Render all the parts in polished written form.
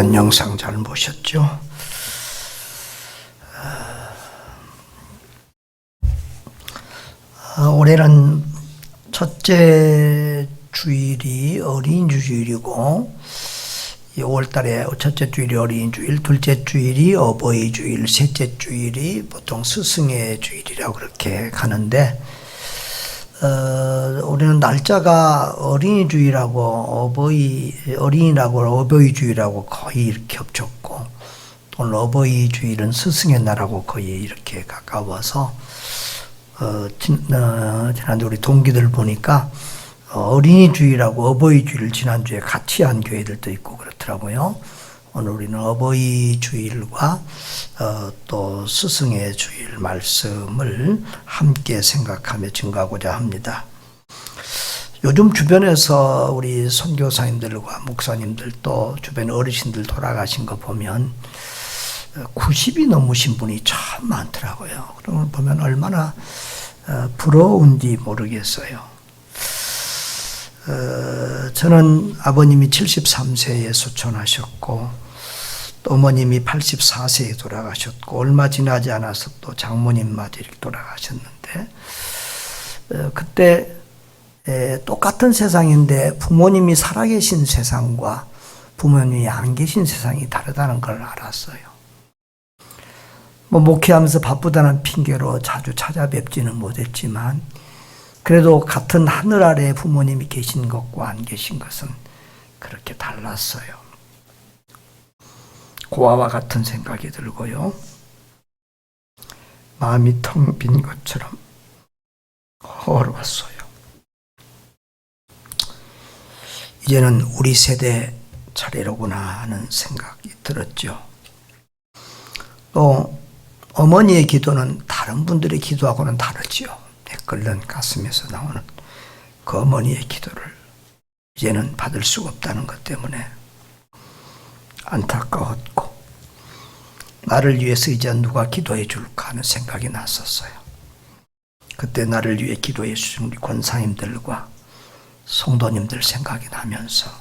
귀한 영상 잘 보셨죠? 올해는 첫째 주일이 어린이주 주일이고 5월달에 첫째 주일이 어린이주일, 둘째 주일이 어버이주일, 셋째 주일이 보통 스승의 주일이라고 그렇게 가는데 우리는 날짜가 어린이주일하고 어버이주일하고 거의 이렇게 겹쳤고, 또는 어버이주일은 스승의 날하고 거의 이렇게 가까워서 지난주 우리 동기들 보니까 어린이주일하고 어버이주일 지난주에 같이 한 교회들도 있고 그렇더라고요. 오늘 우리는 어버이주일과 또 스승의 주일 말씀을 함께 생각하며 증거하고자 합니다. 요즘 주변에서 우리 선교사님들과 목사님들 또 주변 어르신들 돌아가신 거 보면 90이 넘으신 분이 참 많더라고요. 그런 걸 보면 얼마나 부러운지 모르겠어요. 저는 아버님이 73세에 소천하셨고 또 어머님이 84세에 돌아가셨고 얼마 지나지 않아서 또 장모님마저 이렇게 돌아가셨는데 그때 똑같은 세상인데 부모님이 살아계신 세상과 부모님이 안 계신 세상이 다르다는 걸 알았어요. 목회하면서 바쁘다는 핑계로 자주 찾아뵙지는 못했지만 그래도 같은 하늘 아래 부모님이 계신 것과 안 계신 것은 그렇게 달랐어요. 고아와 같은 생각이 들고요. 마음이 텅 빈 것처럼 어려웠어요. 이제는 우리 세대 차례로구나 하는 생각이 들었죠. 또 어머니의 기도는 다른 분들의 기도하고는 다르지요. 끓는 가슴에서 나오는 그 어머니의 기도를 이제는 받을 수가 없다는 것 때문에 안타까웠고 나를 위해서 이제 누가 기도해 줄까 하는 생각이 났었어요. 그때 나를 위해 기도해 주신 우리 권사님들과 성도님들 생각이 나면서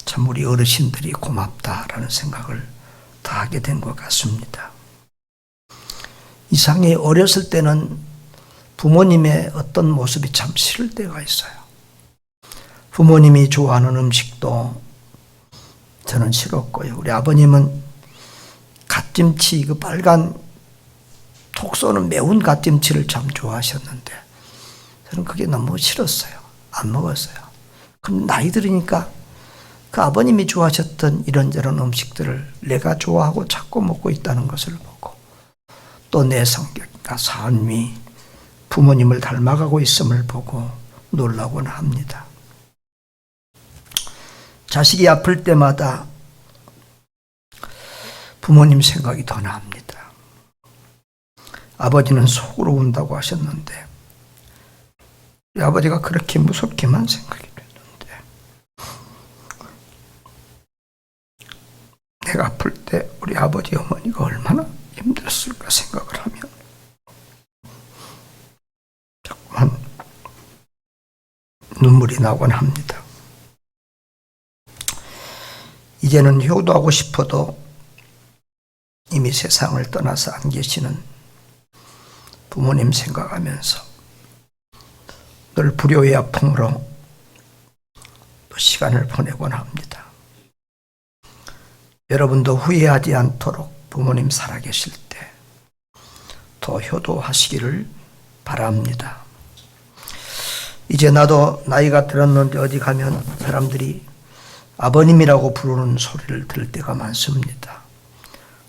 참 우리 어르신들이 고맙다라는 생각을 다 하게 된 것 같습니다. 이상히 어렸을 때는 부모님의 어떤 모습이 참 싫을 때가 있어요. 부모님이 좋아하는 음식도 저는 싫었고요. 우리 아버님은 갓김치, 그 빨간 톡 쏘는 매운 갓김치를 참 좋아하셨는데 저는 그게 너무 싫었어요. 안 먹었어요. 그럼 나이 들으니까 그 아버님이 좋아하셨던 이런저런 음식들을 내가 좋아하고 자꾸 먹고 있다는 것을 보고 또 내 성격과 삶이 부모님을 닮아가고 있음을 보고 놀라곤 합니다. 자식이 아플 때마다 부모님 생각이 더 납니다. 아버지는 속으로 운다고 하셨는데 우리 아버지가 그렇게 무섭게만 생각이 됐는데 내가 아플 때 우리 아버지 어머니가 얼마나 힘들었을까 생각을 하면 눈물이 나곤 합니다. 이제는 효도하고 싶어도 이미 세상을 떠나서 안 계시는 부모님 생각하면서 늘 불효의 아픔으로 또 시간을 보내곤 합니다. 여러분도 후회하지 않도록 부모님 살아계실 때 더 효도하시기를 바랍니다. 이제 나도 나이가 들었는데 어디 가면 사람들이 아버님이라고 부르는 소리를 들을 때가 많습니다.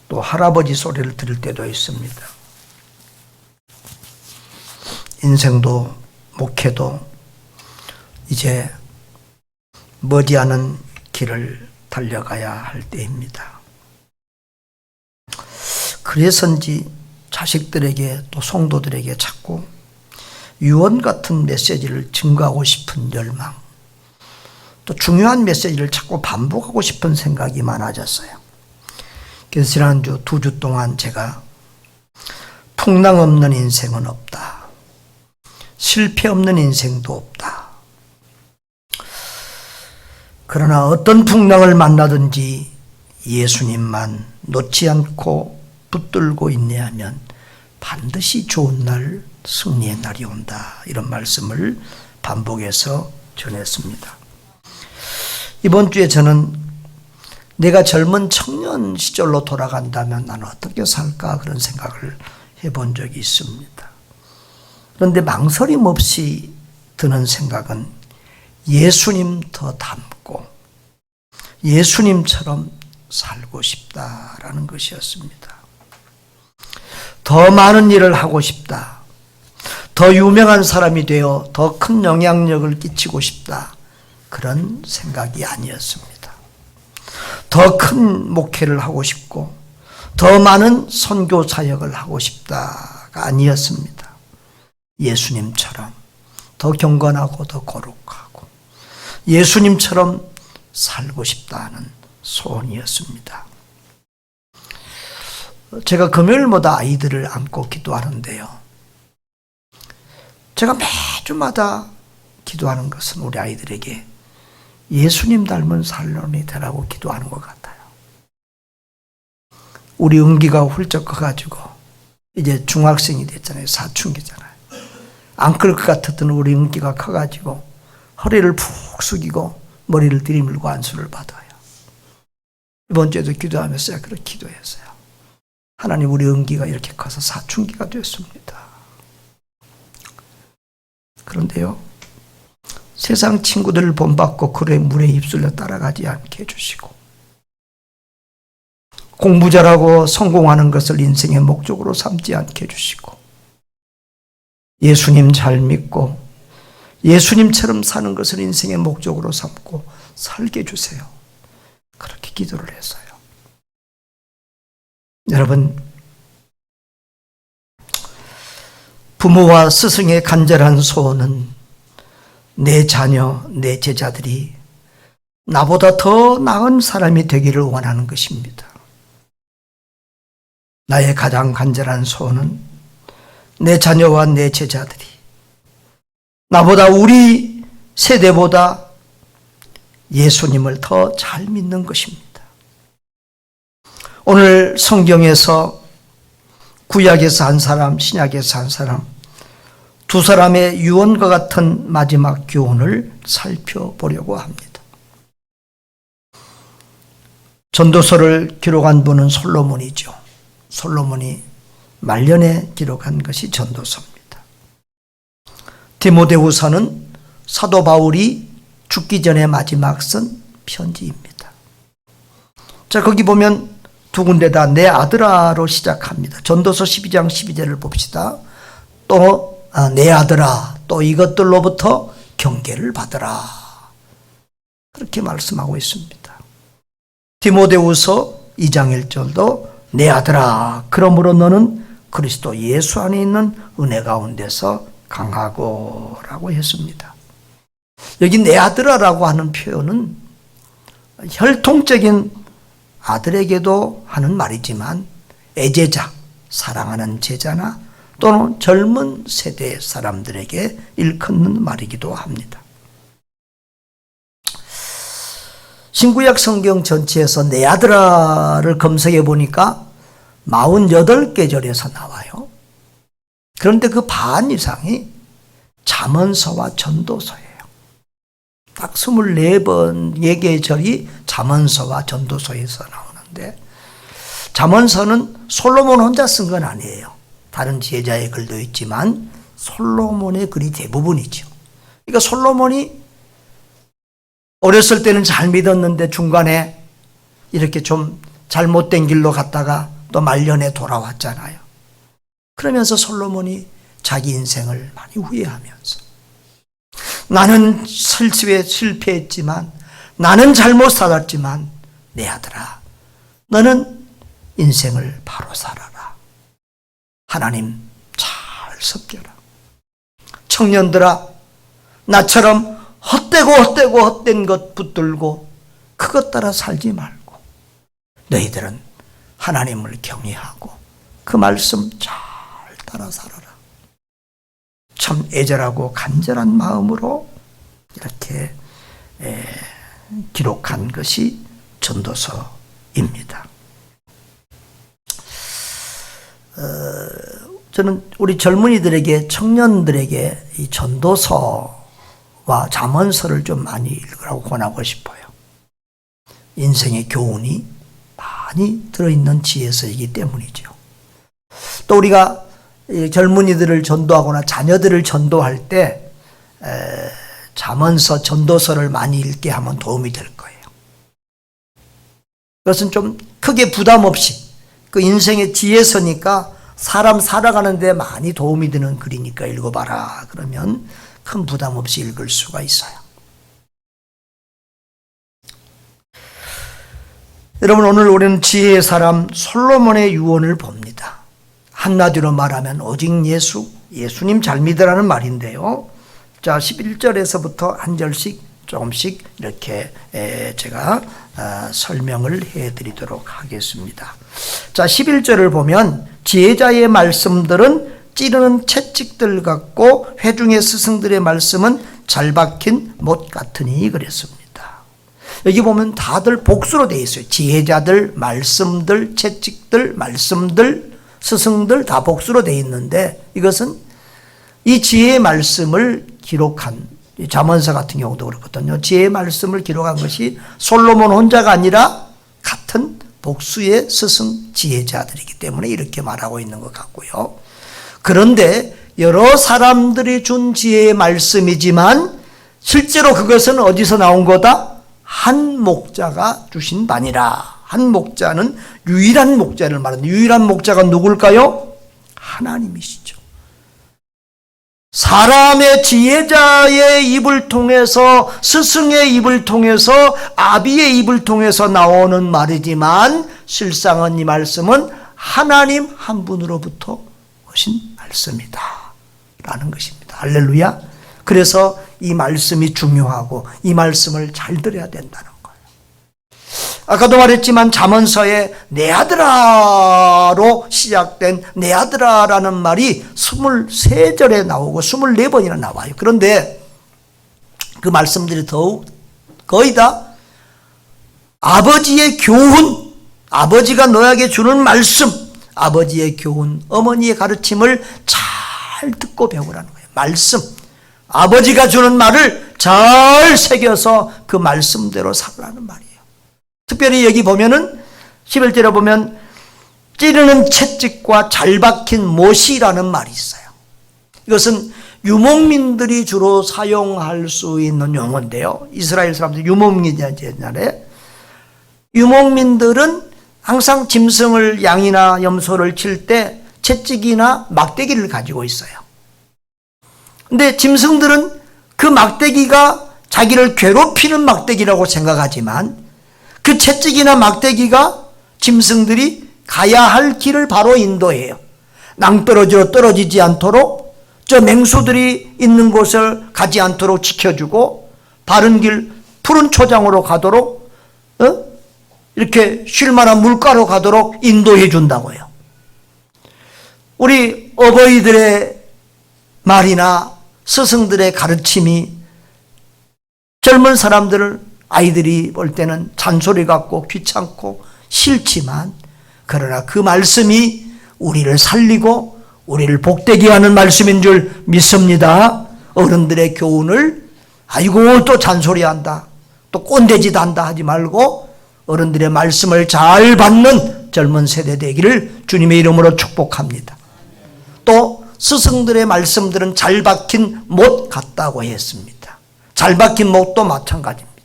또 할아버지 소리를 들을 때도 있습니다. 인생도 목회도 이제 머지않은 길을 달려가야 할 때입니다. 그래서인지 자식들에게 또 성도들에게 자꾸 유언 같은 메시지를 증거하고 싶은 열망, 또 중요한 메시지를 자꾸 반복하고 싶은 생각이 많아졌어요. 그래서 지난주 2주 동안 제가 풍랑 없는 인생은 없다. 실패 없는 인생도 없다. 그러나 어떤 풍랑을 만나든지 예수님만 놓지 않고 붙들고 있냐면 반드시 좋은 날, 승리의 날이 온다. 이런 말씀을 반복해서 전했습니다. 이번 주에 저는 내가 젊은 청년 시절로 돌아간다면 나는 어떻게 살까 그런 생각을 해본 적이 있습니다. 그런데 망설임 없이 드는 생각은 예수님 더 닮고 예수님처럼 살고 싶다라는 것이었습니다. 더 많은 일을 하고 싶다. 더 유명한 사람이 되어 더 큰 영향력을 끼치고 싶다. 그런 생각이 아니었습니다. 더 큰 목회를 하고 싶고 더 많은 선교 사역을 하고 싶다가 아니었습니다. 예수님처럼 더 경건하고 더 거룩하고 예수님처럼 살고 싶다는 소원이었습니다. 제가 금요일마다 아이들을 안고 기도하는데요. 제가 매주마다 기도하는 것은 우리 아이들에게 예수님 닮은 살림이 되라고 기도하는 것 같아요. 우리 은기가 훌쩍 커가지고 이제 중학생이 됐잖아요. 사춘기잖아요. 안 클 것 같았던 우리 은기가 커가지고 허리를 푹 숙이고 머리를 들이밀고 안수를 받아요. 이번 주에도 기도하면서 그렇게 기도했어요. 하나님, 우리 은기가 이렇게 커서 사춘기가 됐습니다. 그런데요, 세상 친구들을 본받고 그의 물에 휩쓸려 따라가지 않게 해주시고 공부 잘하고 성공하는 것을 인생의 목적으로 삼지 않게 해주시고 예수님 잘 믿고 예수님처럼 사는 것을 인생의 목적으로 삼고 살게 해주세요. 그렇게 기도를 했어요. 여러분, 부모와 스승의 간절한 소원은 내 자녀, 내 제자들이 나보다 더 나은 사람이 되기를 원하는 것입니다. 나의 가장 간절한 소원은 내 자녀와 내 제자들이 나보다, 우리 세대보다 예수님을 더 잘 믿는 것입니다. 오늘 성경에서 구약에서 한 사람, 신약에서 한 사람, 두 사람의 유언과 같은 마지막 교훈을 살펴보려고 합니다. 전도서를 기록한 분은 솔로몬이죠. 솔로몬이 말년에 기록한 것이 전도서입니다. 디모데후서는 사도 바울이 죽기 전에 마지막 쓴 편지입니다. 자, 거기 보면 두 군데 다 내 아들아로 시작합니다. 전도서 12장 12절을 봅시다. 또 내 아들아, 또 이것들로부터 경계를 받으라. 그렇게 말씀하고 있습니다. 디모데후서 2장 1절도 내 아들아, 그러므로 너는 그리스도 예수 안에 있는 은혜 가운데서 강하고 라고 했습니다. 여기 내 아들아라고 하는 표현은 혈통적인 아들에게도 하는 말이지만 애제자, 사랑하는 제자나 또는 젊은 세대 사람들에게 일컫는 말이기도 합니다. 신구약 성경 전체에서 내 아들아를 검색해 보니까 48계절에서 나와요. 그런데 그 반 이상이 잠언서와 전도서예요. 딱 24번, 4계절이 잠언서와 전도서에서 나오는데, 잠언서는 솔로몬 혼자 쓴 건 아니에요. 다른 제자의 글도 있지만 솔로몬의 글이 대부분이죠. 그러니까 솔로몬이 어렸을 때는 잘 믿었는데 중간에 이렇게 좀 잘못된 길로 갔다가 또 말년에 돌아왔잖아요. 그러면서 솔로몬이 자기 인생을 많이 후회하면서 나는 설치에 실패했지만, 나는 잘못 살았지만 내 아들아, 너는 인생을 바로 살아라. 하나님 잘 섬겨라. 청년들아, 나처럼 헛된 것 붙들고 그것 따라 살지 말고 너희들은 하나님을 경외하고 그 말씀 잘 따라 살아라. 참 애절하고 간절한 마음으로 이렇게 기록한 것이 전도서입니다. 저는 우리 젊은이들에게, 청년들에게 이 전도서와 잠언서를 좀 많이 읽으라고 권하고 싶어요. 인생의 교훈이 많이 들어있는 지혜서이기 때문이죠. 또 우리가 젊은이들을 전도하거나 자녀들을 전도할 때 잠언서, 전도서를 많이 읽게 하면 도움이 될 거예요. 그것은 좀 크게 부담 없이, 그 인생의 지혜서니까 사람 살아가는 데 많이 도움이 되는 글이니까 읽어봐라. 그러면 큰 부담 없이 읽을 수가 있어요. 여러분, 오늘 우리는 지혜의 사람 솔로몬의 유언을 봅니다. 한마디로 말하면 오직 예수님 잘 믿으라는 말인데요. 자, 11절에서부터 한 절씩 조금씩 이렇게 제가 설명을 해드리도록 하겠습니다. 자, 11절을 보면 지혜자의 말씀들은 찌르는 채찍들 같고 회중의 스승들의 말씀은 잘 박힌 못 같으니 그랬습니다. 여기 보면 다들 복수로 되어 있어요. 지혜자들, 말씀들, 채찍들, 말씀들, 스승들 다 복수로 되어 있는데, 이것은 이 지혜의 말씀을 기록한, 잠언서 같은 경우도 그렇거든요. 지혜의 말씀을 기록한 것이 솔로몬 혼자가 아니라 같은 복수의 스승 지혜자들이기 때문에 이렇게 말하고 있는 것 같고요. 그런데 여러 사람들이 준 지혜의 말씀이지만 실제로 그것은 어디서 나온 거다? 한 목자가 주신 바니라. 한 목자는 유일한 목자를 말하는, 유일한 목자가 누굴까요? 하나님이시죠. 사람의 지혜자의 입을 통해서, 스승의 입을 통해서, 아비의 입을 통해서 나오는 말이지만 실상은 이 말씀은 하나님 한 분으로부터 오신 말씀이다 라는 것입니다. 할렐루야. 그래서 이 말씀이 중요하고 이 말씀을 잘 들어야 된다는 거예요. 아까도 말했지만 잠언서에 내 아들아로 시작된 내 아들아라는 말이 23절에 나오고 24번이나 나와요. 그런데 그 말씀들이 거의 다 아버지의 교훈, 아버지가 너에게 주는 말씀, 아버지의 교훈, 어머니의 가르침을 잘 듣고 배우라는 거예요. 말씀, 아버지가 주는 말을 잘 새겨서 그 말씀대로 살라는 말이에요. 특별히 여기 보면은 11절에 보면 찌르는 채찍과 잘 박힌 못이라는 말이 있어요. 이것은 유목민들이 주로 사용할 수 있는 용어인데요. 이스라엘 사람들 유목민이잖아요. 옛날에 유목민들은 항상 짐승을, 양이나 염소를 칠 때 채찍이나 막대기를 가지고 있어요. 근데 짐승들은 그 막대기가 자기를 괴롭히는 막대기라고 생각하지만 그 채찍이나 막대기가 짐승들이 가야 할 길을 바로 인도해요. 낭떠러지로 떨어지지 않도록, 저 맹수들이 있는 곳을 가지 않도록 지켜주고, 바른 길, 푸른 초장으로 가도록, 이렇게 쉴만한 물가로 가도록 인도해 준다고요. 우리 어버이들의 말이나 스승들의 가르침이 젊은 사람들을, 아이들이 볼 때는 잔소리 같고 귀찮고 싫지만, 그러나 그 말씀이 우리를 살리고 우리를 복되게 하는 말씀인 줄 믿습니다. 어른들의 교훈을 아이고 또 잔소리한다, 또 꼰대짓 한다 하지 말고 어른들의 말씀을 잘 받는 젊은 세대 되기를 주님의 이름으로 축복합니다. 또 스승들의 말씀들은 잘 박힌 못 같다고 했습니다. 잘 박힌 못도 마찬가지입니다.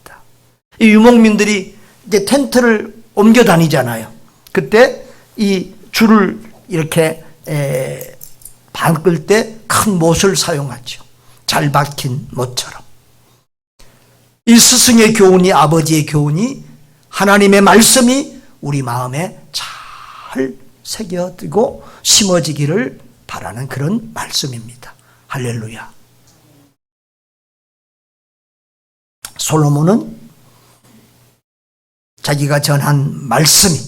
이 유목민들이 이제 텐트를 옮겨 다니잖아요. 그때 이 줄을 이렇게 바꿀 때 큰 못을 사용하죠. 잘 박힌 못처럼. 이 스승의 교훈이, 아버지의 교훈이, 하나님의 말씀이 우리 마음에 잘 새겨지고 심어지기를 바라는 그런 말씀입니다. 할렐루야. 솔로몬은 자기가 전한 말씀이,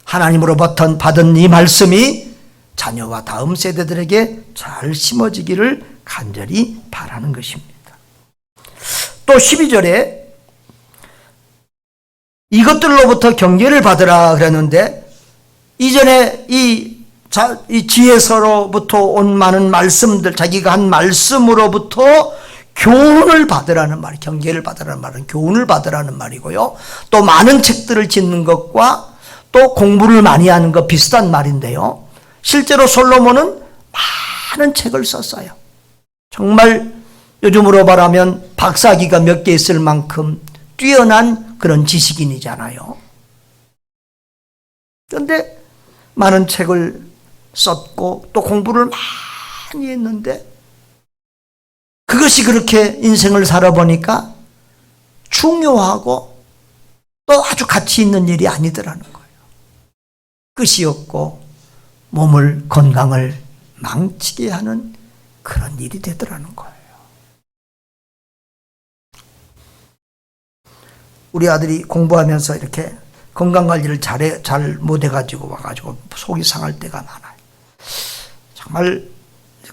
하나님으로부터 받은 이 말씀이 자녀와 다음 세대들에게 잘 심어지기를 간절히 바라는 것입니다. 또 12절에 이것들로부터 경계를 받으라 그랬는데, 이전에 이 지혜서로부터 온 많은 말씀들, 자기가 한 말씀으로부터 교훈을 받으라는 말, 경계를 받으라는 말은 교훈을 받으라는 말이고요. 또 많은 책들을 짓는 것과 또 공부를 많이 하는 것 비슷한 말인데요. 실제로 솔로몬은 많은 책을 썼어요. 정말 요즘으로 말하면 박사학위가 몇 개 있을 만큼 뛰어난 그런 지식인이잖아요. 그런데 많은 책을 썼고 또 공부를 많이 했는데, 그것이 그렇게 인생을 살아보니까 중요하고 또 아주 가치 있는 일이 아니더라는 거예요. 끝이 없고 몸을, 건강을 망치게 하는 그런 일이 되더라는 거예요. 우리 아들이 공부하면서 이렇게 건강관리를 잘 못해가지고 와가지고 속이 상할 때가 많아요. 정말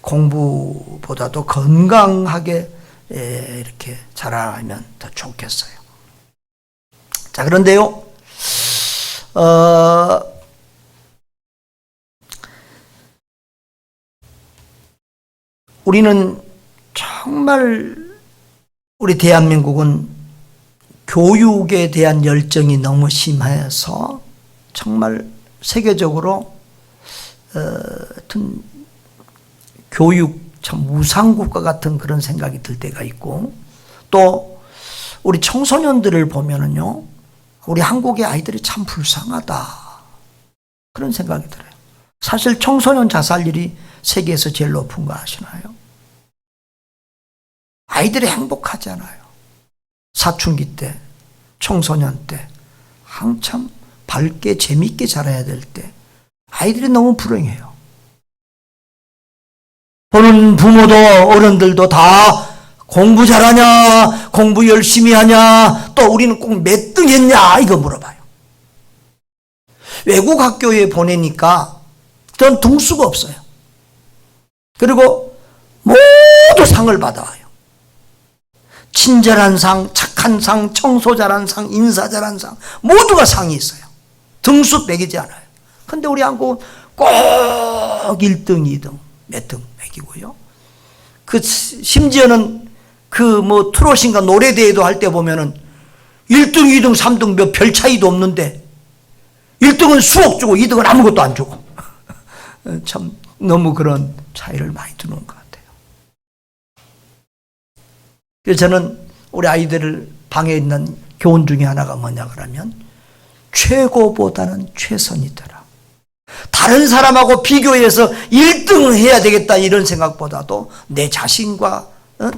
공부보다도 건강하게 이렇게 자라면 더 좋겠어요. 자, 그런데요, 우리는 정말, 우리 대한민국은 교육에 대한 열정이 너무 심해서 정말 세계적으로 하여튼 교육 참 우상국가 같은 그런 생각이 들 때가 있고, 또 우리 청소년들을 보면은요, 우리 한국의 아이들이 참 불쌍하다 그런 생각이 들어요. 사실 청소년 자살률이 세계에서 제일 높은 거 아시나요? 아이들이 행복하잖아요. 사춘기 때, 청소년 때 한참 밝게 재밌게 자라야 될 때 아이들이 너무 불행해요. 보는 부모도 어른들도 다 공부 잘하냐, 공부 열심히 하냐, 또 우리는 꼭 몇 등 했냐 이거 물어봐요. 외국 학교에 보내니까 전 등수가 없어요. 그리고 모두 상을 받아와요. 친절한 상, 착한 상, 청소 잘한 상, 인사 잘한 상, 모두가 상이 있어요. 등수 매기지 않아요. 근데 우리 한국은 꼭 1등, 2등, 몇 등 매기고요. 심지어는 트롯인가 노래대회도 할 때 보면은 1등, 2등, 3등 몇 별 차이도 없는데 1등은 수억 주고 2등은 아무것도 안 주고 참 너무 그런 차이를 많이 두는 것 같아요. 그래서 저는 우리 아이들을 방에 있는 교훈 중에 하나가 뭐냐 그러면 최고보다는 최선이더라. 다른 사람하고 비교해서 1등을 해야 되겠다 이런 생각보다도 내 자신과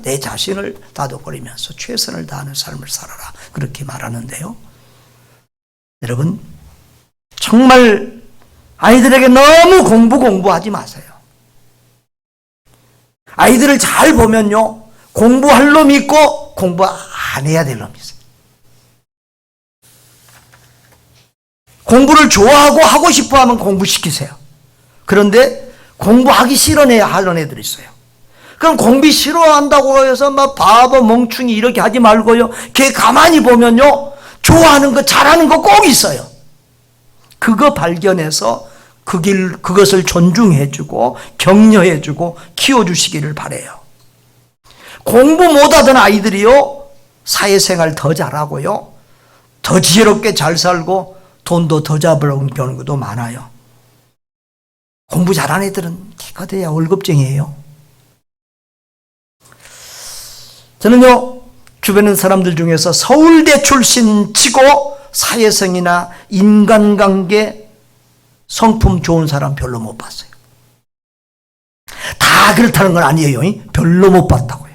내 자신을 다독거리면서 최선을 다하는 삶을 살아라 그렇게 말하는데요. 여러분 정말 아이들에게 너무 공부하지 마세요. 아이들을 잘 보면요 공부할 놈이 있고 공부 안 해야 될 놈이 있어요. 공부를 좋아하고 하고 싶어하면 공부시키세요. 그런데 공부하기 싫어하는 애들이 있어요. 그럼 공부 싫어한다고 해서 막 바보 멍충이 이렇게 하지 말고요. 걔 가만히 보면요 좋아하는 거 잘하는 거 꼭 있어요. 그거 발견해서 그것을 존중해주고 격려해주고 키워주시기를 바라요. 공부 못하던 아이들이요 사회생활 더 잘하고요 더 지혜롭게 잘 살고 돈도 더 잡으려는 경우도 많아요. 공부 잘하는 애들은 키가 돼야 월급쟁이에요. 저는요 주변의 사람들 중에서 서울대 출신 치고 사회성이나 인간관계 성품 좋은 사람 별로 못 봤어요. 다 그렇다는 건 아니에요. 별로 못 봤다고요.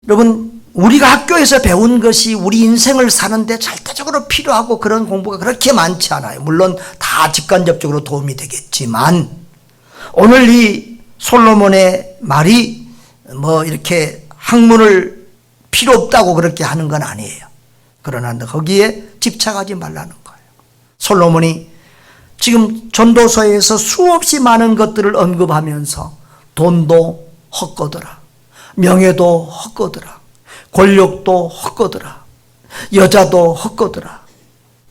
여러분 우리가 학교에서 배운 것이 우리 인생을 사는데 절대적으로 필요하고 그런 공부가 그렇게 많지 않아요. 물론 다 직간접적으로 도움이 되겠지만 오늘 이 솔로몬의 말이 이렇게 학문을 필요 없다고 그렇게 하는 건 아니에요. 그러나 거기에 집착하지 말라는 거예요. 솔로몬이 지금 전도서에서 수없이 많은 것들을 언급하면서 돈도 헛거더라, 명예도 헛거더라, 권력도 헛거더라. 여자도 헛거더라.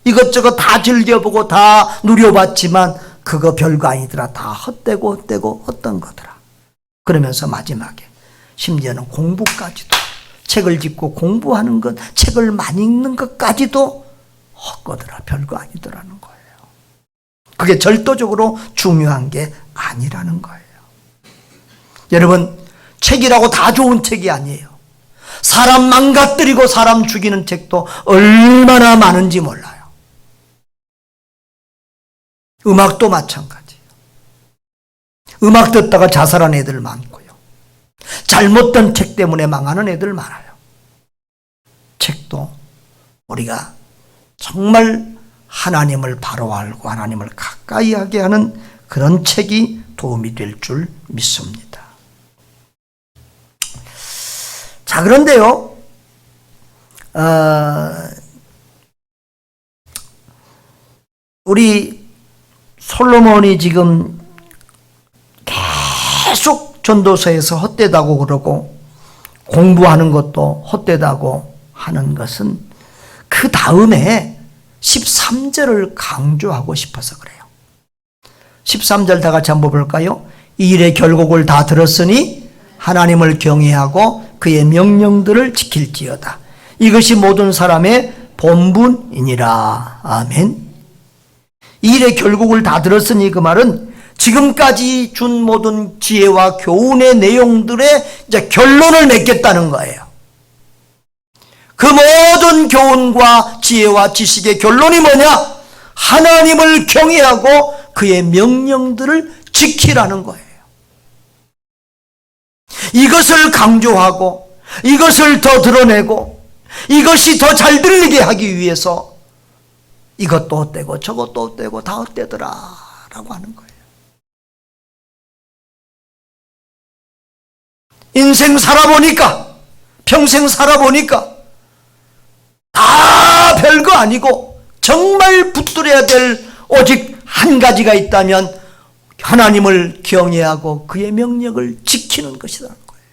이것저것 다 즐겨보고 다 누려봤지만 그거 별거 아니더라. 다 헛되고 헛된 거더라. 그러면서 마지막에 심지어는 공부까지도, 책을 짓고 공부하는 것, 책을 많이 읽는 것까지도 헛거더라. 별거 아니더라는 거예요. 그게 절도적으로 중요한 게 아니라는 거예요. 여러분, 책이라고 다 좋은 책이 아니에요. 사람 망가뜨리고 사람 죽이는 책도 얼마나 많은지 몰라요. 음악도 마찬가지예요. 음악 듣다가 자살한 애들 많고요. 잘못된 책 때문에 망하는 애들 많아요. 책도 우리가 정말 하나님을 바로 알고 하나님을 가까이 하게 하는 그런 책이 도움이 될 줄 믿습니다. 자, 그런데요, 우리 솔로몬이 지금 계속 전도서에서 헛되다고 그러고 공부하는 것도 헛되다고 하는 것은 그 다음에 13절을 강조하고 싶어서 그래요. 13절 다 같이 한번 볼까요? 이 일의 결국을 다 들었으니 하나님을 경외하고 그의 명령들을 지킬지어다. 이것이 모든 사람의 본분이니라. 아멘. 이 일의 결국을 다 들었으니 그 말은 지금까지 준 모든 지혜와 교훈의 내용들의 이제 결론을 맺겠다는 거예요. 그 모든 교훈과 지혜와 지식의 결론이 뭐냐? 하나님을 경외하고 그의 명령들을 지키라는 거예요. 이것을 강조하고 이것을 더 드러내고 이것이 더 잘 들리게 하기 위해서 이것도 헛되고 저것도 헛되고 다 헛되더라 라고 하는 거예요. 인생 살아보니까, 평생 살아보니까 다 별거 아니고 정말 붙들어야 될 오직 한 가지가 있다면 하나님을 경외하고 그의 명령을 지키는 것이라는 거예요.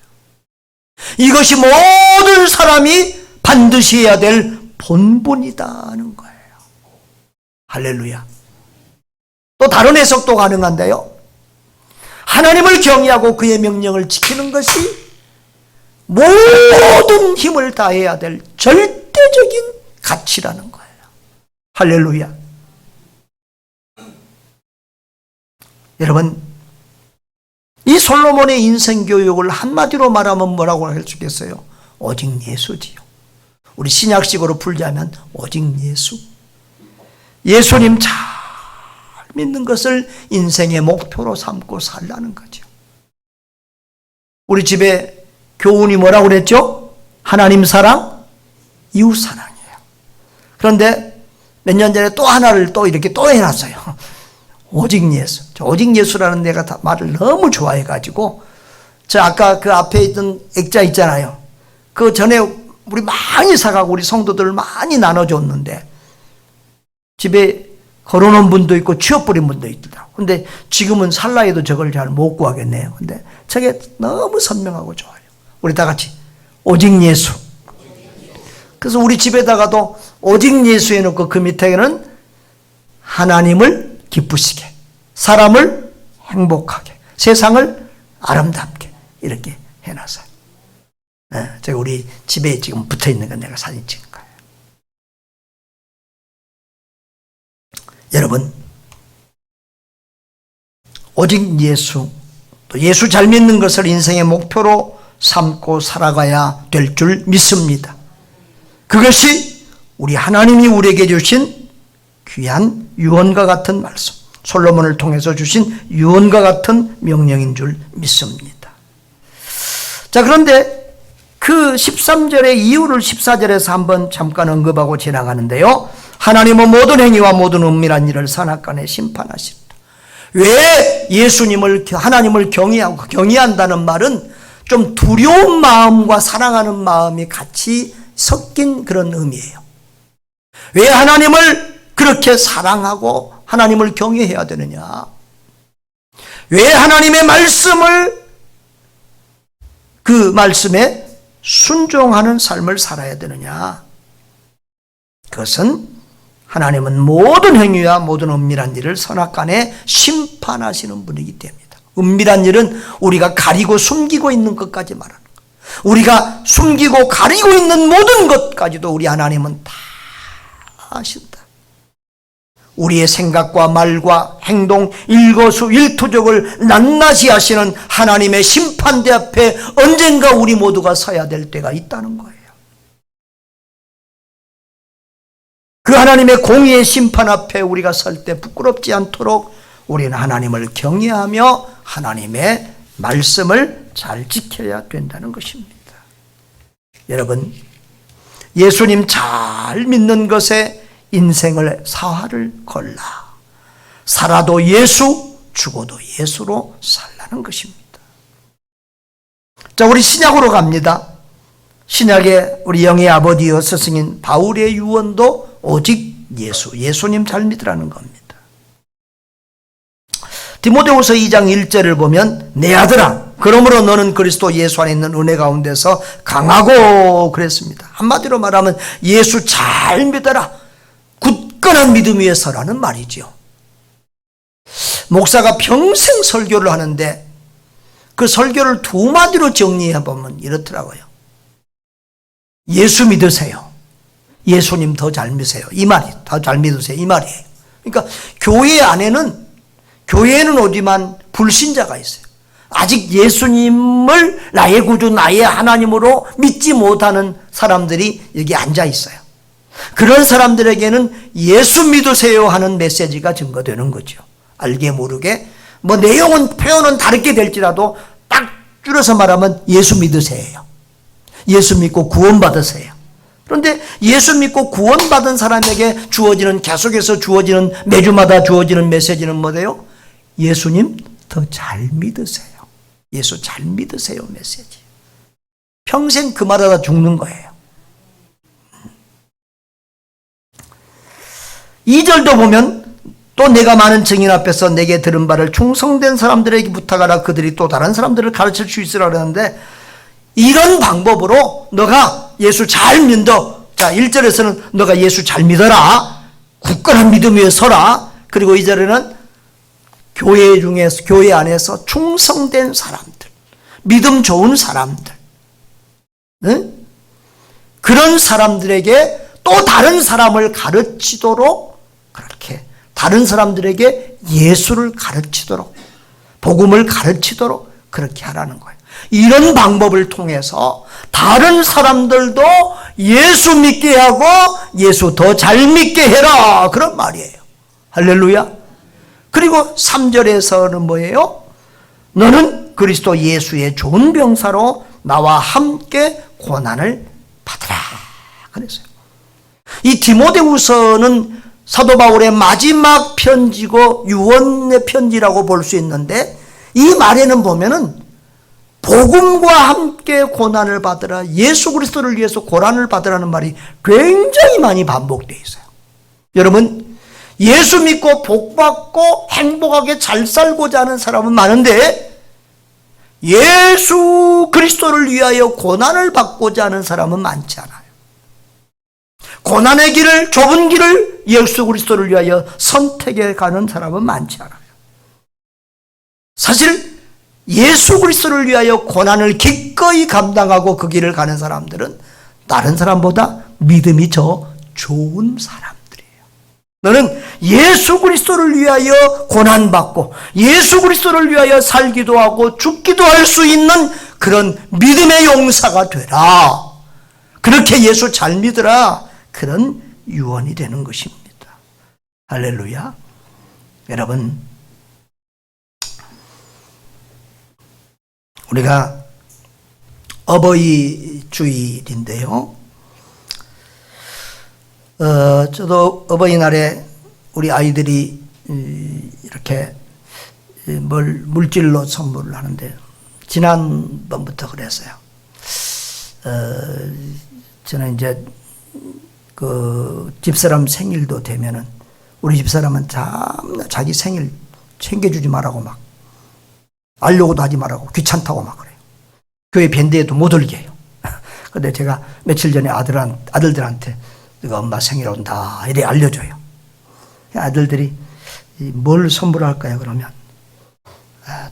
이것이 모든 사람이 반드시 해야 될 본분이다는 거예요. 할렐루야. 또 다른 해석도 가능한데요. 하나님을 경외하고 그의 명령을 지키는 것이 모든 힘을 다해야 될 절대적인 가치라는 거예요. 할렐루야. 여러분, 이 솔로몬의 인생교육을 한마디로 말하면 뭐라고 할 수 있겠어요? 오직 예수지요. 우리 신약식으로 풀자면 오직 예수. 예수님 잘 믿는 것을 인생의 목표로 삼고 살라는 거죠. 우리 집에 교훈이 뭐라고 그랬죠? 하나님 사랑, 이웃 사랑이에요. 그런데 몇 년 전에 또 하나를 또 이렇게 또 해놨어요. 오직 예수. 오직 예수라는 내가 말을 너무 좋아해가지고 저 아까 그 앞에 있던 액자 있잖아요. 그 전에 우리 많이 사가고 우리 성도들 많이 나눠줬는데 집에 걸어놓은 분도 있고 치워버린 분도 있더라고요. 근데 지금은 살라해도 저걸 잘 못 구하겠네요. 근데 저게 너무 선명하고 좋아요. 우리 다 같이 오직 예수. 그래서 우리 집에다가도 오직 예수 해놓고 그 밑에는 하나님을 기쁘시게, 사람을 행복하게, 세상을 아름답게 이렇게 해놨어요. 제가 우리 집에 지금 붙어있는 건 내가 사진 찍은 거예요. 여러분, 오직 예수, 또 예수 잘 믿는 것을 인생의 목표로 삼고 살아가야 될 줄 믿습니다. 그것이 우리 하나님이 우리에게 주신 귀한 유언과 같은 말씀, 솔로몬을 통해서 주신 유언과 같은 명령인 줄 믿습니다. 자, 그런데 그 13절의 이유를 14절에서 한번 잠깐 언급하고 지나가는데요. 하나님은 모든 행위와 모든 은밀한 일을 선악간에 심판하신다. 왜 예수님을, 하나님을 경외하고, 경외한다는 말은 좀 두려운 마음과 사랑하는 마음이 같이 섞인 그런 의미예요. 왜 하나님을 그렇게 사랑하고 하나님을 경외해야 되느냐? 왜 하나님의 말씀을 그 말씀에 순종하는 삶을 살아야 되느냐? 그것은 하나님은 모든 행위와 모든 은밀한 일을 선악간에 심판하시는 분이기 때문이다. 은밀한 일은 우리가 가리고 숨기고 있는 것까지 말하는 것. 우리가 숨기고 가리고 있는 모든 것까지도 우리 하나님은 다 아신다. 우리의 생각과 말과 행동, 일거수일투족을 낱낱이 하시는 하나님의 심판대 앞에 언젠가 우리 모두가 서야 될 때가 있다는 거예요. 그 하나님의 공의의 심판 앞에 우리가 설 때 부끄럽지 않도록 우리는 하나님을 경외하며 하나님의 말씀을 잘 지켜야 된다는 것입니다. 여러분, 예수님 잘 믿는 것에 인생을 사활을 걸라. 살아도 예수, 죽어도 예수로 살라는 것입니다. 자, 우리 신약으로 갑니다. 신약의 우리 영의 아버지여 스승인 바울의 유언도 오직 예수님 잘 믿으라는 겁니다. 디모데후서 2장 1절을 보면 내 아들아 그러므로 너는 그리스도 예수 안에 있는 은혜 가운데서 강하고 그랬습니다. 한마디로 말하면 예수 잘 믿어라. 굳건한 믿음 위에 서라는 말이죠. 목사가 평생 설교를 하는데 그 설교를 두 마디로 정리해 보면 이렇더라고요. 예수 믿으세요. 예수님 더 잘 믿으세요. 이 말이 더 잘 믿으세요. 이 말이에요. 그러니까 교회에는 오지만 불신자가 있어요. 아직 예수님을 나의 구주, 나의 하나님으로 믿지 못하는 사람들이 여기 앉아 있어요. 그런 사람들에게는 예수 믿으세요 하는 메시지가 증거되는 거죠. 알게 모르게 뭐 내용은 표현은 다르게 될지라도 딱 줄여서 말하면 예수 믿으세요. 예수 믿고 구원받으세요. 그런데 예수 믿고 구원받은 사람에게 계속해서 주어지는 매주마다 주어지는 메시지는 뭐예요? 예수님 더 잘 믿으세요. 예수 잘 믿으세요 메시지. 평생 그 말하다 죽는 거예요. 2절도 보면 또 내가 많은 증인 앞에서 내게 들은 바를 충성된 사람들에게 부탁하라. 그들이 또 다른 사람들을 가르칠 수 있으라 그러는데 이런 방법으로 너가 예수 잘 믿어. 자, 1절에서는 너가 예수 잘 믿어라. 굳건한 믿음 위에 서라. 그리고 2절에는 교회 안에서 충성된 사람들, 믿음 좋은 사람들, 응? 그런 사람들에게 또 다른 사람을 가르치도록 그렇게 다른 사람들에게 예수를 가르치도록 복음을 가르치도록 그렇게 하라는 거예요. 이런 방법을 통해서 다른 사람들도 예수 믿게 하고 예수 더 잘 믿게 해라. 그런 말이에요. 할렐루야. 그리고 3절에서는 뭐예요? 너는 그리스도 예수의 좋은 병사로 나와 함께 고난을 받으라. 그랬어요. 이 디모데후서는 사도 바울의 마지막 편지고 유언의 편지라고 볼 수 있는데 이 말에는 보면은 복음과 함께 고난을 받으라. 예수 그리스도를 위해서 고난을 받으라는 말이 굉장히 많이 반복되어 있어요. 여러분, 예수 믿고 복받고 행복하게 잘 살고자 하는 사람은 많은데 예수 그리스도를 위하여 고난을 받고자 하는 사람은 많지 않아요. 고난의 길을, 좁은 길을 예수 그리스도를 위하여 선택해 가는 사람은 많지 않아요. 사실 예수 그리스도를 위하여 고난을 기꺼이 감당하고 그 길을 가는 사람들은 다른 사람보다 믿음이 더 좋은 사람들이에요. 너는 예수 그리스도를 위하여 고난받고 예수 그리스도를 위하여 살기도 하고 죽기도 할 수 있는 그런 믿음의 용사가 되라. 그렇게 예수 잘 믿으라. 그런 유언이 되는 것입니다. 할렐루야. 여러분, 우리가 어버이 주일인데요. 저도 어버이날에 우리 아이들이 이렇게 물질로 선물을 하는데 지난번부터 그랬어요. 저는 이제 그 집사람 생일도 되면은 우리 집사람은 자기 생일 챙겨주지 말라고 막 알려고도 하지 말라고 귀찮다고 막 그래요. 교회 밴드에도 못 올게 해요. 근데 제가 며칠 전에 아들들한테 너가 엄마 생일 온다 이래 알려줘요. 아들들이 뭘 선물할까요? 그러면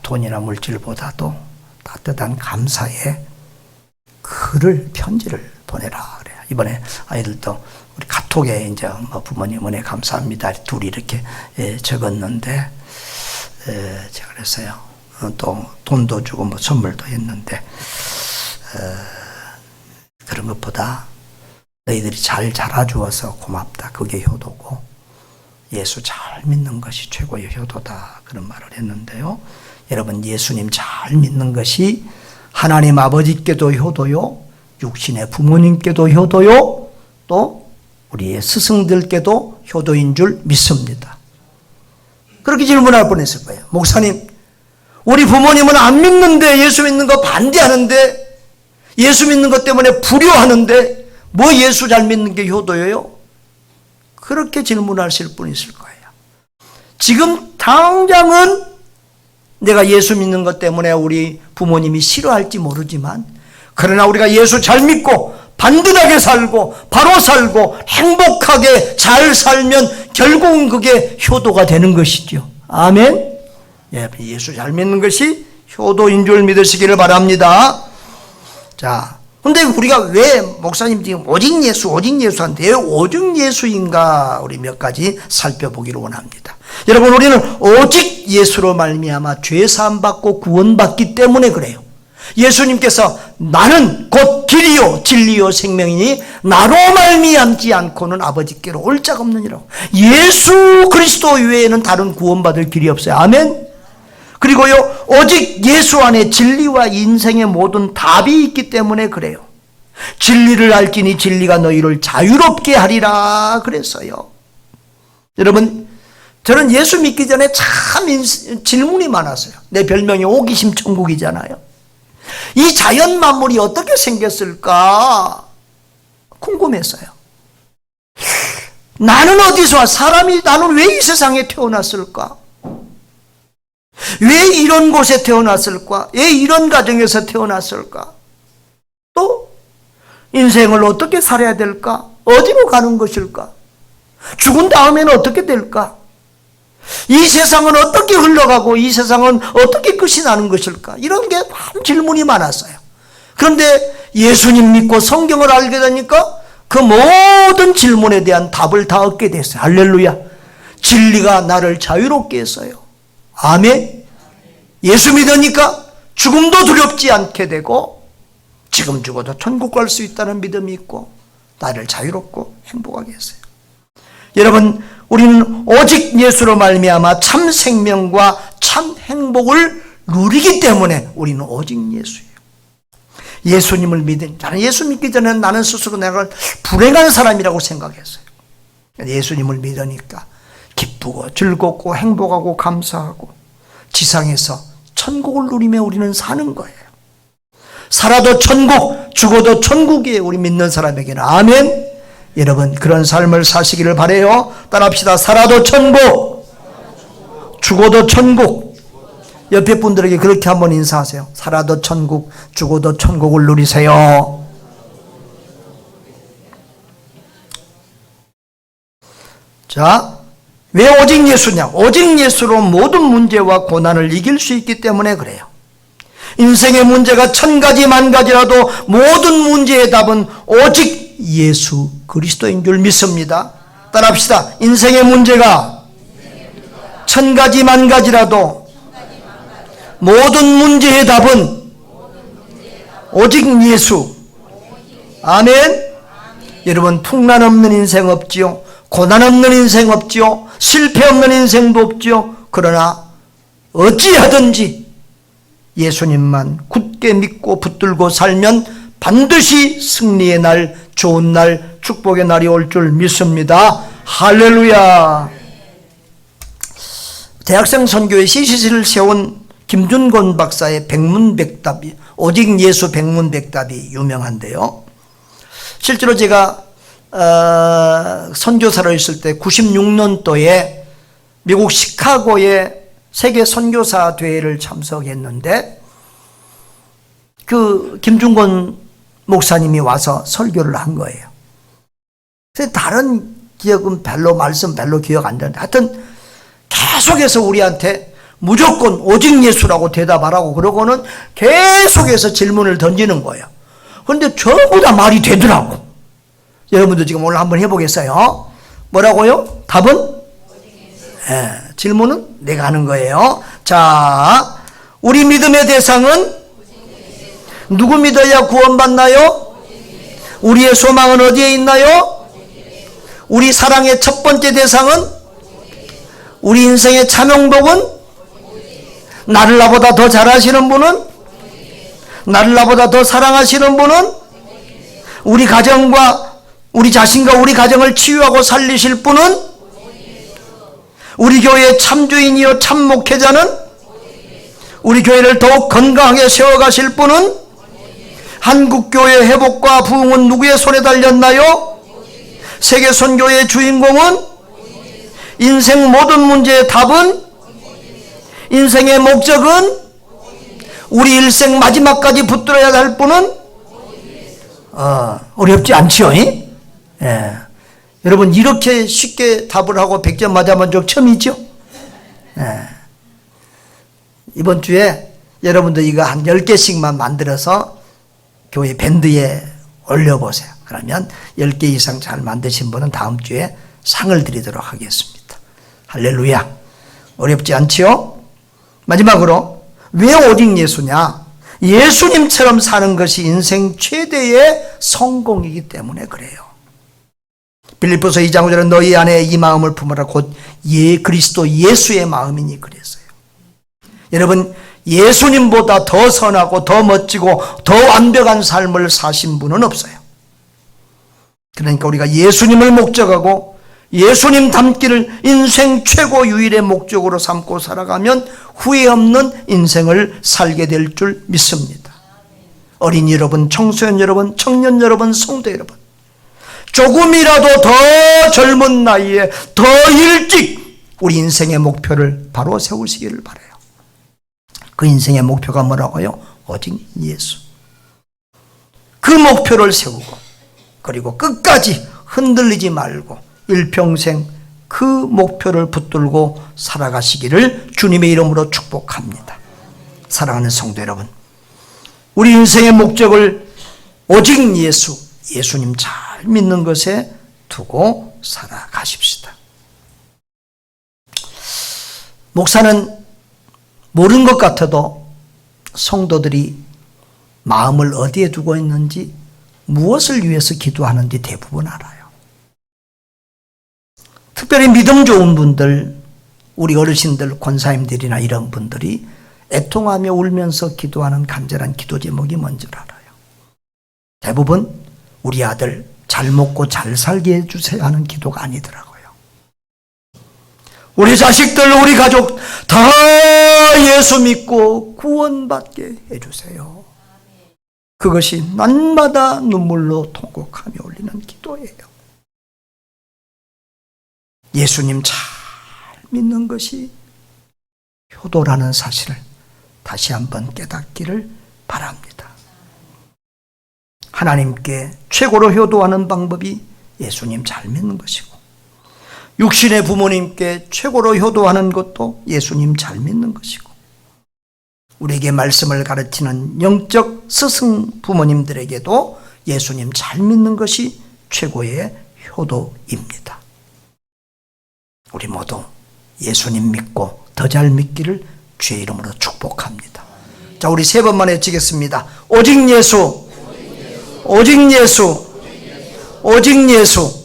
돈이나 물질보다도 따뜻한 감사의 글을, 편지를 보내라 그래요. 이번에 아이들도 우리 카톡에 이제 뭐 부모님 은혜 감사합니다 둘이 이렇게 적었는데, 제가 그랬어요. 또 돈도 주고 뭐 선물도 했는데, 그런 것보다 너희들이 잘 자라주어서 고맙다. 그게 효도고 예수 잘 믿는 것이 최고의 효도다. 그런 말을 했는데요. 여러분, 예수님 잘 믿는 것이 하나님 아버지께도 효도요, 육신의 부모님께도 효도요, 또 우리의 스승들께도 효도인 줄 믿습니다. 그렇게 질문할 뻔했을 거예요. 목사님, 우리 부모님은 안 믿는데 예수 믿는 거 반대하는데, 예수 믿는 것 때문에 불효하는데 뭐 예수 잘 믿는 게 효도예요? 그렇게 질문하실 분 있을 거예요. 지금 당장은 내가 예수 믿는 것 때문에 우리 부모님이 싫어할지 모르지만, 그러나 우리가 예수 잘 믿고 반듯하게 살고 바로 살고 행복하게 잘 살면 결국은 그게 효도가 되는 것이죠. 아멘. 예수 잘 믿는 것이 효도인 줄 믿으시기를 바랍니다. 자, 근데 우리가 왜 목사님 지금 오직 예수 하는데 왜 오직 예수인가, 우리 몇 가지 살펴보기를 원합니다. 여러분, 우리는 오직 예수로 말미암아 죄 사함 받고 구원받기 때문에 그래요. 예수님께서 나는 곧 길이요 진리요 생명이니 나로 말미암지 않고는 아버지께로 올 자가 없느니라고. 예수 그리스도 외에는 다른 구원받을 길이 없어요. 아멘. 그리고요, 오직 예수 안에 진리와 인생의 모든 답이 있기 때문에 그래요. 진리를 알지니 진리가 너희를 자유롭게 하리라 그랬어요. 여러분, 저는 예수 믿기 전에 참 질문이 많았어요. 내 별명이 호기심 천국이잖아요. 이 자연 만물이 어떻게 생겼을까 궁금했어요. 나는 어디서 와? 나는 왜 이 세상에 태어났을까? 왜 이런 곳에 태어났을까? 왜 이런 가정에서 태어났을까? 또 인생을 어떻게 살아야 될까? 어디로 가는 것일까? 죽은 다음에는 어떻게 될까? 이 세상은 어떻게 흘러가고 이 세상은 어떻게 끝이 나는 것일까? 이런 게 참 질문이 많았어요. 그런데 예수님 믿고 성경을 알게 되니까 그 모든 질문에 대한 답을 다 얻게 됐어요. 할렐루야. 진리가 나를 자유롭게 했어요. 아멘. 예수 믿으니까 죽음도 두렵지 않게 되고 지금 죽어도 천국 갈 수 있다는 믿음이 있고 나를 자유롭고 행복하게 했어요. 여러분, 우리는 오직 예수로 말미암아 참 생명과 참 행복을 누리기 때문에 우리는 오직 예수예요. 예수님을 믿은, 나는 예수 믿기 전에는 나는 스스로 내가 불행한 사람이라고 생각했어요. 예수님을 믿으니까 기쁘고 즐겁고 행복하고 감사하고 지상에서 천국을 누리며 우리는 사는 거예요. 살아도 천국, 죽어도 천국이에요. 우리 믿는 사람에게는. 아멘. 여러분, 그런 삶을 사시기를 바라요. 따라합시다. 살아도 천국, 죽어도 천국. 옆에 분들에게 그렇게 한번 인사하세요. 살아도 천국, 죽어도 천국을 누리세요. 자, 왜 오직 예수냐? 오직 예수로 모든 문제와 고난을 이길 수 있기 때문에 그래요. 인생의 문제가 1000가지 만가지라도 모든 문제의 답은 오직 예수 그리스도인 줄 믿습니다. 따라합시다. 인생의 문제가 1000가지 만가지라도 모든 문제의 답은 오직 예수. 아멘. 여러분, 풍란 없는 인생 없지요. 고난 없는 인생 없지요. 실패 없는 인생도 없지요. 그러나 어찌하든지 예수님만 굳게 믿고 붙들고 살면 반드시 승리의 날, 좋은 날, 축복의 날이 올 줄 믿습니다. 할렐루야. 대학생 선교의 CCC를 세운 김준곤 박사의 백문백답이, 오직 예수 백문백답이 유명한데요. 실제로 제가 선교사로 있을 때 96년도에 미국 시카고의 세계 선교사 대회를 참석했는데, 그 김준곤 목사님이 와서 설교를 한 거예요. 그래서 다른 기억은 별로, 말씀 별로 기억 안 나는데 하여튼 계속해서 우리한테 무조건 오직 예수라고 대답하라고 그러고는 계속해서 질문을 던지는 거예요. 그런데 전부 다 말이 되더라고. 여러분도 지금 오늘 한번 해보겠어요. 뭐라고요? 답은? 질문은 내가 하는 거예요. 자, 우리 믿음의 대상은 누구 믿어야 구원받나요? 우리의 소망은 어디에 있나요? 우리 사랑의 첫 번째 대상은? 우리 인생의 차명복은? 나를 나보다 더 잘하시는 분은? 나를 나보다 더 사랑하시는 분은? 우리 가정과 우리 자신과 우리 가정을 치유하고 살리실 분은? 우리 교회의 참주인이요 참 목회자는? 우리 교회를 더욱 건강하게 세워가실 분은? 한국교회 회복과 부흥은 누구의 손에 달렸나요? 세계선교의 주인공은? 인생 모든 문제의 답은? 인생의 목적은? 우리 일생 마지막까지 붙들어야 할 분은? 어렵지 않지요? 예. 여러분 이렇게 쉽게 답을 하고 100점 맞아본 적 처음이죠? 예. 이번 주에 여러분들 이거 한 10개씩만 만들어서 교회 밴드에 올려보세요. 그러면 10개 이상 잘 만드신 분은 다음 주에 상을 드리도록 하겠습니다. 할렐루야. 어렵지 않지요? 마지막으로 왜 오직 예수냐? 예수님처럼 사는 것이 인생 최대의 성공이기 때문에 그래요. 빌립보서 2장 5절은 너희 안에 이 마음을 품으라 곧 그리스도 예수의 마음이니 그랬어요. 여러분 예수님보다 더 선하고 더 멋지고 더 완벽한 삶을 사신 분은 없어요. 그러니까 우리가 예수님을 목적하고 예수님 닮기를 인생 최고 유일의 목적으로 삼고 살아가면 후회 없는 인생을 살게 될 줄 믿습니다. 어린이 여러분, 청소년 여러분, 청년 여러분, 성도 여러분, 조금이라도 더 젊은 나이에 더 일찍 우리 인생의 목표를 바로 세우시기를 바라요. 그 인생의 목표가 뭐라고요? 오직 예수. 그 목표를 세우고 그리고 끝까지 흔들리지 말고 일평생 그 목표를 붙들고 살아가시기를 주님의 이름으로 축복합니다. 사랑하는 성도 여러분, 우리 인생의 목적을 오직 예수, 예수님 잘 믿는 것에 두고 살아가십시다. 목사는 모르는 것 같아도 성도들이 마음을 어디에 두고 있는지, 무엇을 위해서 기도하는지 대부분 알아요. 특별히 믿음 좋은 분들, 우리 어르신들, 권사님들이나 이런 분들이 애통하며 울면서 기도하는 간절한 기도 제목이 뭔지 알아요. 대부분 우리 아들 잘 먹고 잘 살게 해주세요 하는 기도가 아니더라고요. 우리 자식들, 우리 가족 다 예수 믿고 구원받게 해주세요. 그것이 날마다 눈물로 통곡하며 올리는 기도예요. 예수님 잘 믿는 것이 효도라는 사실을 다시 한번 깨닫기를 바랍니다. 하나님께 최고로 효도하는 방법이 예수님 잘 믿는 것이고, 육신의 부모님께 최고로 효도하는 것도 예수님 잘 믿는 것이고, 우리에게 말씀을 가르치는 영적 스승 부모님들에게도 예수님 잘 믿는 것이 최고의 효도입니다. 우리 모두 예수님 믿고 더 잘 믿기를 주의 이름으로 축복합니다. 자, 우리 세 번만 외치겠습니다. 오직 예수, 오직 예수, 오직 예수.